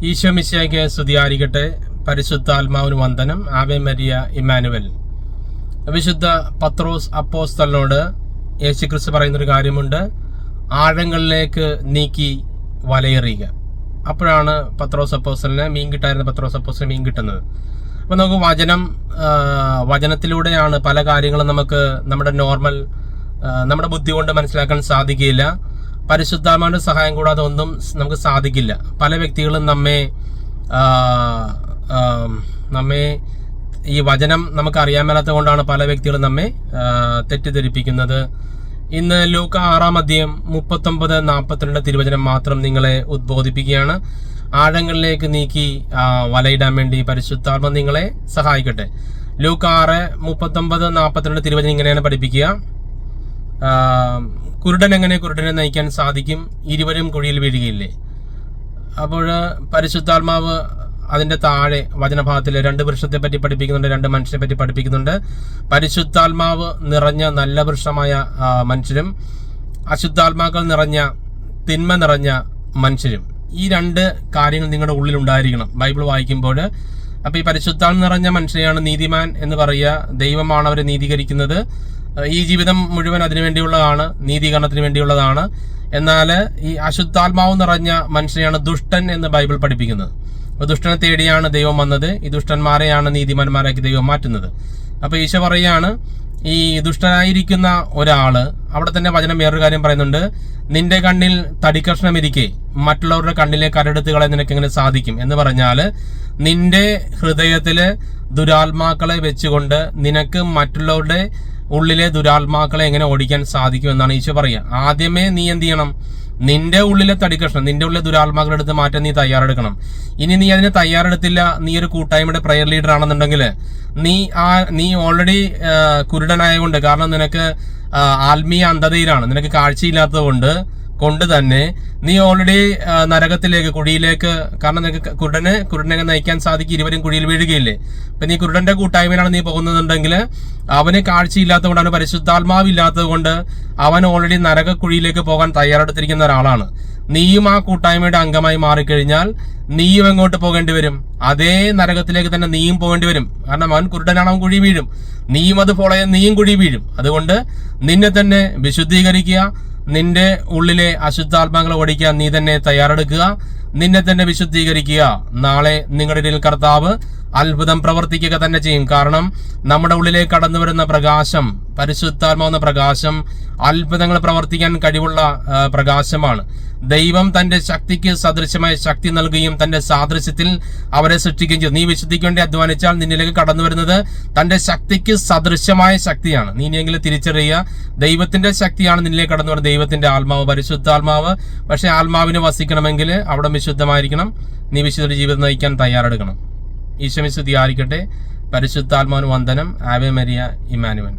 ഈശോ മിശിഹായ്ക്ക് സ്തുതിയായിരിക്കട്ടെ. പരിശുദ്ധാത്മാവിന് വന്ദനം. Ave Maria Emmanuel. വിശുദ്ധ പത്രോസ് അപ്പോസ്തലനോട് യേശുക്രിസ്തു പറയുന്നൊരു കാര്യമുണ്ട്, ആഴങ്ങളിലേക്ക് നീക്കി വലയെറിയുക. അപ്പോഴാണ് പത്രോസ് അപ്പോസ്തലന് മീൻ കിട്ടുന്നത്. അപ്പം നമുക്ക് വചനത്തിലൂടെയാണ് പല കാര്യങ്ങളും നമുക്ക് നമ്മുടെ ബുദ്ധി കൊണ്ട് മനസ്സിലാക്കാൻ സാധിക്കില്ല. പരിശുദ്ധാത്മാവിന്റെ സഹായം കൂടാതെ ഒന്നും നമുക്ക് സാധിക്കില്ല. പല വ്യക്തികളും നമ്മെ ഈ വചനം നമുക്ക് അറിയാൻ മേലാത്തത് കൊണ്ടാണ് പല വ്യക്തികളും നമ്മെ തെറ്റിദ്ധരിപ്പിക്കുന്നത്. ഇന്ന് ലൂക്ക 6-ാം അധ്യായം 39-42 തിരുവചനം മാത്രം നിങ്ങളെ ഉദ്ബോധിപ്പിക്കുകയാണ്. ആഴങ്ങളിലേക്ക് നീക്കി വലയിടാൻ വേണ്ടി പരിശുദ്ധാത്മ നിങ്ങളെ സഹായിക്കട്ടെ. ലൂക്ക 6:39-42 തിരുവചനം ഇങ്ങനെയാണ് പഠിപ്പിക്കുക. കുരുടൻ എങ്ങനെ കുരുടനെ നയിക്കാൻ സാധിക്കും? ഇരുവരും കുഴിയിൽ വീഴുകയില്ലേ? അപ്പോൾ പരിശുദ്ധാത്മാവ് അതിന്റെ താഴെ വചനഭാഗത്തിൽ 2 വൃക്ഷത്തെ പറ്റി പഠിപ്പിക്കുന്നുണ്ട്, 2 മനുഷ്യരെ പറ്റി പഠിപ്പിക്കുന്നുണ്ട്. പരിശുദ്ധാത്മാവ് നിറഞ്ഞ നല്ല വൃക്ഷമായ മനുഷ്യരും അശുദ്ധാത്മാക്കൾ നിറഞ്ഞ തിന്മ നിറഞ്ഞ മനുഷ്യരും. ഈ 2 കാര്യങ്ങൾ നിങ്ങളുടെ ഉള്ളിൽ ഉണ്ടായിരിക്കണം ബൈബിൾ വായിക്കുമ്പോൾ. അപ്പൊ ഈ പരിശുദ്ധാത്മ നിറഞ്ഞ മനുഷ്യരെയാണ് നീതിമാൻ എന്ന് പറയുക. ദൈവമാണ് അവരെ നീതീകരിക്കുന്നത്. ഈ ജീവിതം മുഴുവൻ അതിനു വേണ്ടിയുള്ളതാണ്, നീതീകരണത്തിന് വേണ്ടിയുള്ളതാണ്. എന്നാൽ ഈ അശുദ്ധാത്മാവ് നിറഞ്ഞ മനുഷ്യനെയാണ് ദുഷ്ടൻ എന്ന് ബൈബിൾ പഠിപ്പിക്കുന്നത്. അപ്പൊ ദുഷ്ടനെ തേടിയാണ് ദൈവം വന്നത്. ഈ ദുഷ്ടന്മാരെയാണ് നീതിമാന്മാരാക്കി ദൈവം മാറ്റുന്നത്. അപ്പൊ ഈശോ പറയാണ്, ഈ ദുഷ്ടനായിരിക്കുന്ന ഒരാള്, അവിടെ തന്നെ വചനം വേറൊരു കാര്യം പറയുന്നുണ്ട്, നിന്റെ കണ്ണിൽ തടിക്കഷ്ണം ഇരിക്കെ മറ്റുള്ളവരുടെ കണ്ണിലെ കരടുത്ത് കളയാൻ നിനക്ക് എങ്ങനെ സാധിക്കും എന്ന് പറഞ്ഞാല്, നിന്റെ ഹൃദയത്തില് ദുരാത്മാക്കളെ വെച്ചുകൊണ്ട് നിനക്ക് മറ്റുള്ളവരുടെ ഉള്ളിലെ ദുരാത്മാക്കളെ എങ്ങനെ ഓടിക്കാൻ സാധിക്കും എന്നാണ് ഈശോ പറയുക. ആദ്യമേ നീ എന്ത് ചെയ്യണം? നിന്റെ ഉള്ളിലെ തടിക്കഷ്ണം, നിന്റെ ഉള്ളിലെ ദുരാത്മാക്കളെ എടുത്ത് മാറ്റാൻ നീ തയ്യാറെടുക്കണം. ഇനി നീ അതിന് തയ്യാറെടുത്തില്ല, നീ ഒരു കൂട്ടായ്മയുടെ പ്രയർ ലീഡർ ആണെന്നുണ്ടെങ്കിൽ നീ ഓൾറെഡി കുരുടനായതുകൊണ്ട്, കാരണം നിനക്ക് ആത്മീയ അന്ധതയിലാണ്, നിനക്ക് കാഴ്ചയില്ലാത്തത് കൊണ്ട് തന്നെ നീ ഓൾറെഡി നരകത്തിലേക്ക്, കുഴിയിലേക്ക്, കാരണം നിനക്ക് കുരുടനെ നയിക്കാൻ സാധിക്കും, ഇരുവരും കുഴിയിൽ വീഴുകയില്ലേ? അപ്പൊ നീ കുരുടന്റെ കൂട്ടായ്മയിലാണ് നീ പോകുന്നതെന്നുണ്ടെങ്കിൽ അവന് കാഴ്ചയില്ലാത്തതുകൊണ്ടാണ്, പരിശുദ്ധാത്മാവില്ലാത്തത് കൊണ്ട് അവൻ ഓൾറെഡി നരകക്കുഴിയിലേക്ക് പോകാൻ തയ്യാറെടുത്തിരിക്കുന്ന ഒരാളാണ്. നീയും ആ കൂട്ടായ്മയുടെ അംഗമായി മാറിക്കഴിഞ്ഞാൽ നീയും എങ്ങോട്ട് പോകേണ്ടി വരും? അതേ നരകത്തിലേക്ക് തന്നെ നീയും പോകേണ്ടി വരും. കാരണം അവൻ കുരുടനാണ്, അവൻ കുഴി വീഴും. നീയും അത് ഫോളോ ചെയ്യാൻ നീയും കുഴി വീഴും. അതുകൊണ്ട് നിന്നെ തന്നെ വിശുദ്ധീകരിക്കുക. നിന്റെ ഉള്ളിലെ അശുദ്ധാത്മാക്കളെ ഓടിക്കാൻ നീ തന്നെ തയ്യാറെടുക്കുക. നിന്നെ തന്നെ വിശുദ്ധീകരിക്കുക. നാളെ നിങ്ങളുടെ ഇടയിൽ കർത്താവ് അത്ഭുതം പ്രവർത്തിക്കുക തന്നെ ചെയ്യും. കാരണം നമ്മുടെ ഉള്ളിലേക്ക് കടന്നു വരുന്ന പ്രകാശം, പരിശുദ്ധാത്മാവെന്ന പ്രകാശം അത്ഭുതങ്ങൾ പ്രവർത്തിക്കാൻ കഴിവുള്ള പ്രകാശമാണ്. ദൈവം തന്റെ ശക്തിക്ക് സദൃശമായ ശക്തി നൽകുകയും തന്റെ സാദൃശ്യത്തിൽ അവരെ സൃഷ്ടിക്കുകയും ചെയ്തു. നീ വിശുദ്ധിക്ക് വേണ്ടി അധ്വാനിച്ചാൽ നിന്നിലേക്ക് കടന്നു വരുന്നത് തന്റെ ശക്തിക്ക് സദൃശമായ ശക്തിയാണ്. നീ ഇനിയെങ്കിലും തിരിച്ചറിയുക, ദൈവത്തിന്റെ ശക്തിയാണ് നിന്നിലേക്ക് കടന്നു വരുന്നത്, ദൈവത്തിന്റെ ആത്മാവ്, പരിശുദ്ധാത്മാവ്. പക്ഷെ ആത്മാവിന് വസിക്കണമെങ്കിൽ അവിടെ വിശുദ്ധമായിരിക്കണം. നീ വിശുദ്ധ ജീവിതം നയിക്കാൻ തയ്യാറെടുക്കണം. ഈശോ മിശിഹായ്ക്ക് സ്തുതിയായിരിക്കട്ടെ. പരിശുദ്ധാത്മാവിന് വന്ദനം. Ave Maria Emmanuel.